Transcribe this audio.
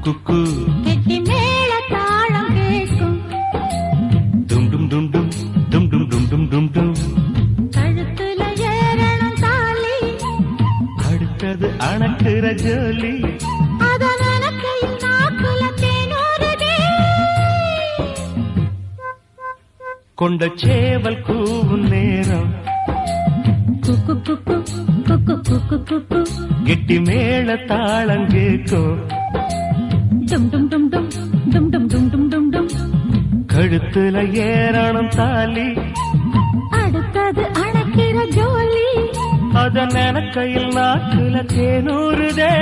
குக்கு கெட்டி மேல தாளம் கேட்கும். டும் டும் டும் டும் டும் டும் டும் டும் டும் டும். கழுத்துல ஏறணும் தாலி, அடுத்தது அணக்குற ஜோலி. அத நனக்கையில் நாக்குல தேனூறுதே. கொண்ட சேவல் கூவும் நேரம் குக்கு குக்கு குக்கு குக்கு குக்கு. கெட்டி மேல தாளம் கேட்கும். டும் டும் டும் டும் டும் டும் டும் டும் டும் டும். கழுத்துல ஏறணும் தாலி, அடுத்தது அணக்கிற ஜோலி. அத நனக்கையில் நாக்குல தேனூறுதே.